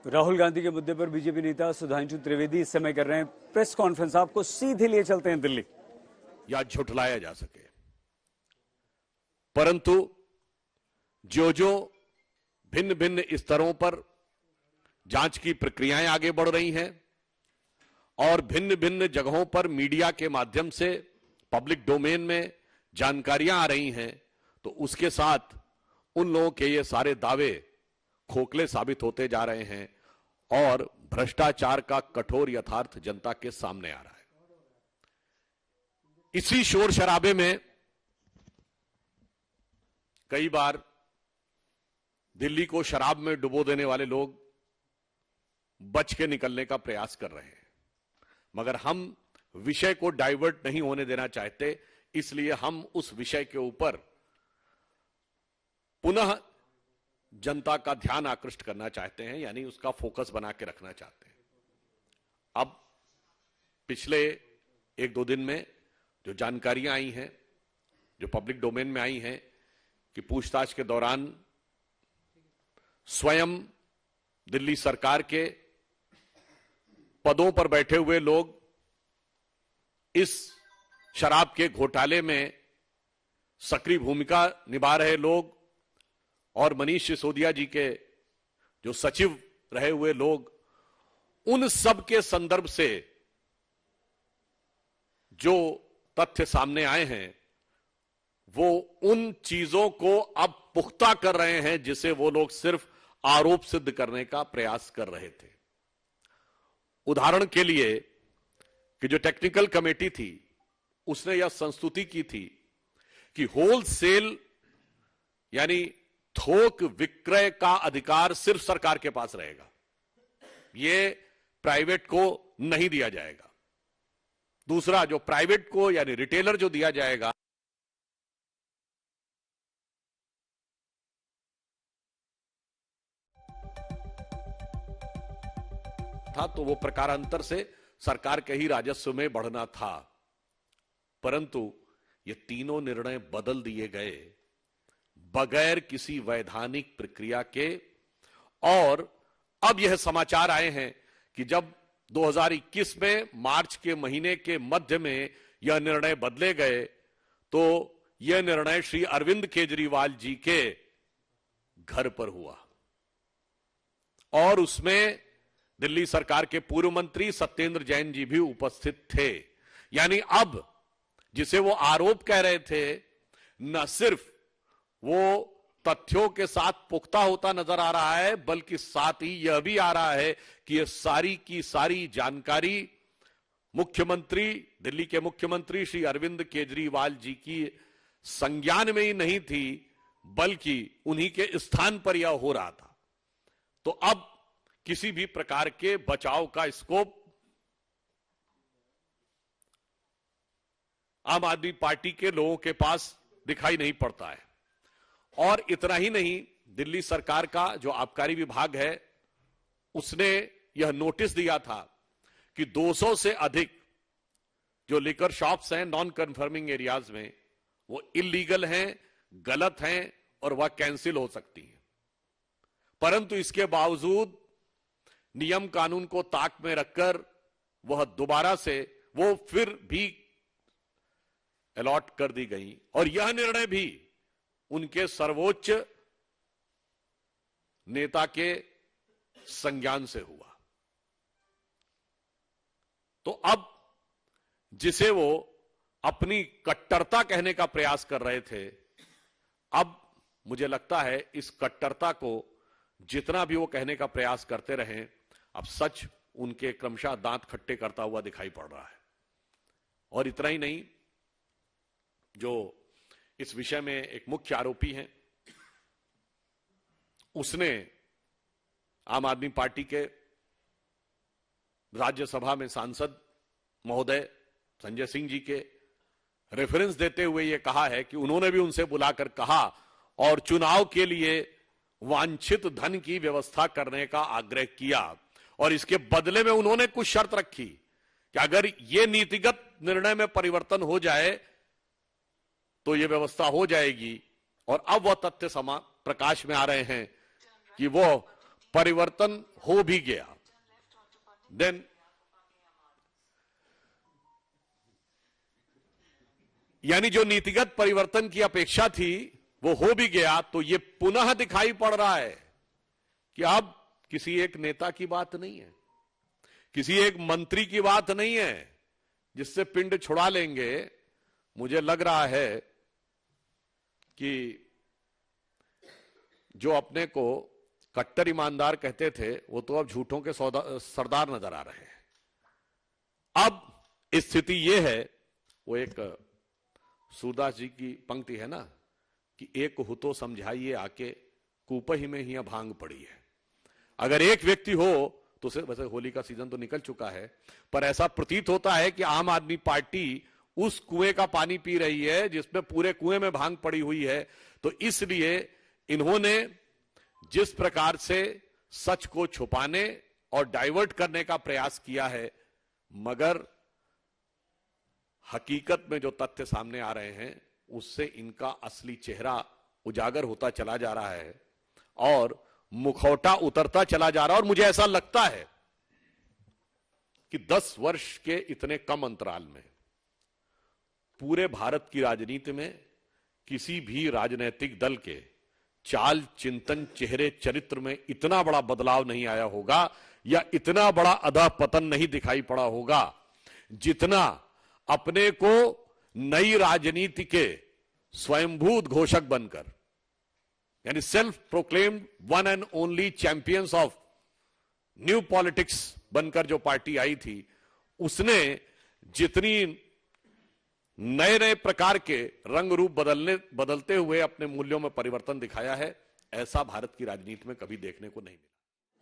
राहुल गांधी के मुद्दे पर बीजेपी नेता सुधांशु त्रिवेदी इस समय कर रहे हैं प्रेस कॉन्फ्रेंस। आपको सीधे लिए चलते हैं दिल्ली। या झुठलाया जा सके, परंतु जो जो भिन्न भिन्न स्तरों पर जांच की प्रक्रियाएं आगे बढ़ रही हैं और भिन्न भिन्न जगहों पर मीडिया के माध्यम से पब्लिक डोमेन में जानकारियां आ रही हैं, तो उसके साथ उन लोगों के ये सारे दावे खोखले साबित होते जा रहे हैं और भ्रष्टाचार का कठोर यथार्थ जनता के सामने आ रहा है। इसी शोर शराबे में कई बार दिल्ली को शराब में डुबो देने वाले लोग बच के निकलने का प्रयास कर रहे हैं, मगर हम विषय को डाइवर्ट नहीं होने देना चाहते, इसलिए हम उस विषय के ऊपर पुनः जनता का ध्यान आकृष्ट करना चाहते हैं, यानी उसका फोकस बना के रखना चाहते हैं। अब पिछले एक दो दिन में जो जानकारियां आई हैं, जो पब्लिक डोमेन में आई हैं कि पूछताछ के दौरान स्वयं दिल्ली सरकार के पदों पर बैठे हुए लोग इस शराब के घोटाले में सक्रिय भूमिका निभा रहे लोग और मनीष सिसोदिया जी के जो सचिव रहे हुए लोग, उन सब के संदर्भ से जो तथ्य सामने आए हैं वो उन चीजों को अब पुख्ता कर रहे हैं जिसे वो लोग सिर्फ आरोप सिद्ध करने का प्रयास कर रहे थे। उदाहरण के लिए कि जो टेक्निकल कमेटी थी उसने यह संस्तुति की थी कि होलसेल यानी थोक विक्रय का अधिकार सिर्फ सरकार के पास रहेगा, यह प्राइवेट को नहीं दिया जाएगा। दूसरा, जो प्राइवेट को यानी रिटेलर जो दिया जाएगा था तो वो प्रकारांतर से सरकार के ही राजस्व में बढ़ना था, परंतु ये तीनों निर्णय बदल दिए गए बगैर किसी वैधानिक प्रक्रिया के। और अब यह समाचार आए हैं कि जब 2021 में मार्च के महीने के मध्य में यह निर्णय बदले गए तो यह निर्णय श्री अरविंद केजरीवाल जी के घर पर हुआ और उसमें दिल्ली सरकार के पूर्व मंत्री सत्येंद्र जैन जी भी उपस्थित थे। यानी अब जिसे वो आरोप कह रहे थे, न सिर्फ वो तथ्यों के साथ पुख्ता होता नजर आ रहा है, बल्कि साथ ही यह भी आ रहा है कि यह सारी की सारी जानकारी मुख्यमंत्री, दिल्ली के मुख्यमंत्री श्री अरविंद केजरीवाल जी की संज्ञान में ही नहीं थी, बल्कि उन्हीं के स्थान पर यह हो रहा था। तो अब किसी भी प्रकार के बचाव का स्कोप आम आदमी पार्टी के लोगों के पास दिखाई नहीं पड़ता है। और इतना ही नहीं, दिल्ली सरकार का जो आबकारी विभाग है उसने यह नोटिस दिया था कि 200 से अधिक जो लिकर शॉप्स हैं नॉन कन्फर्मिंग एरियाज में, वो इलीगल हैं, गलत हैं और वह कैंसिल हो सकती हैं। परंतु इसके बावजूद नियम कानून को ताक में रखकर वह दोबारा से वो फिर भी अलॉट कर दी गई और यह निर्णय भी उनके सर्वोच्च नेता के संज्ञान से हुआ। तो अब जिसे वो अपनी कट्टरता कहने का प्रयास कर रहे थे, अब मुझे लगता है इस कट्टरता को जितना भी वो कहने का प्रयास करते रहे, अब सच उनके क्रमशः दांत खट्टे करता हुआ दिखाई पड़ रहा है। और इतना ही नहीं, जो इस विषय में एक मुख्य आरोपी हैं, उसने आम आदमी पार्टी के राज्यसभा में सांसद महोदय संजय सिंह जी के रेफरेंस देते हुए यह कहा है कि उन्होंने भी उनसे बुलाकर कहा और चुनाव के लिए वांछित धन की व्यवस्था करने का आग्रह किया और इसके बदले में उन्होंने कुछ शर्त रखी कि अगर यह नीतिगत निर्णय में परिवर्तन हो जाए तो यह व्यवस्था हो जाएगी। और अब वह तथ्य प्रकाश में आ रहे हैं कि वो परिवर्तन हो भी गया, देन यानी जो नीतिगत परिवर्तन की अपेक्षा थी वो हो भी गया, तो ये पुनः दिखाई पड़ रहा है कि अब किसी एक नेता की बात नहीं है, किसी एक मंत्री की बात नहीं है जिससे पिंड छुड़ा लेंगे। मुझे लग रहा है कि जो अपने को कट्टर ईमानदार कहते थे वो तो अब झूठों के सरदार नजर आ रहे हैं। अब स्थिति ये है, वो एक सूरदास जी की पंक्ति है ना कि एक हु तो समझाइए आके, कूपही में ही भांग पड़ी है। अगर एक व्यक्ति हो तो उसे, वैसे होली का सीजन तो निकल चुका है, पर ऐसा प्रतीत होता है कि आम आदमी पार्टी उस कुएं का पानी पी रही है जिसमें पूरे कुएं में भांग पड़ी हुई है। तो इसलिए इन्होंने जिस प्रकार से सच को छुपाने और डाइवर्ट करने का प्रयास किया है, मगर हकीकत में जो तथ्य सामने आ रहे हैं उससे इनका असली चेहरा उजागर होता चला जा रहा है और मुखौटा उतरता चला जा रहा है। और मुझे ऐसा लगता है कि 10 वर्ष के इतने कम अंतराल में पूरे भारत की राजनीति में किसी भी राजनीतिक दल के चाल, चिंतन, चेहरे, चरित्र में इतना बड़ा बदलाव नहीं आया होगा या इतना बड़ा अधःपतन नहीं दिखाई पड़ा होगा जितना अपने को नई राजनीति के स्वयंभूत घोषक बनकर, यानी self proclaimed one and only champions of new politics बनकर जो पार्टी आई थी, उसने जितनी नए नए प्रकार के रंग रूप बदलते हुए अपने मूल्यों में परिवर्तन दिखाया है, ऐसा भारत की राजनीति में कभी देखने को नहीं मिला।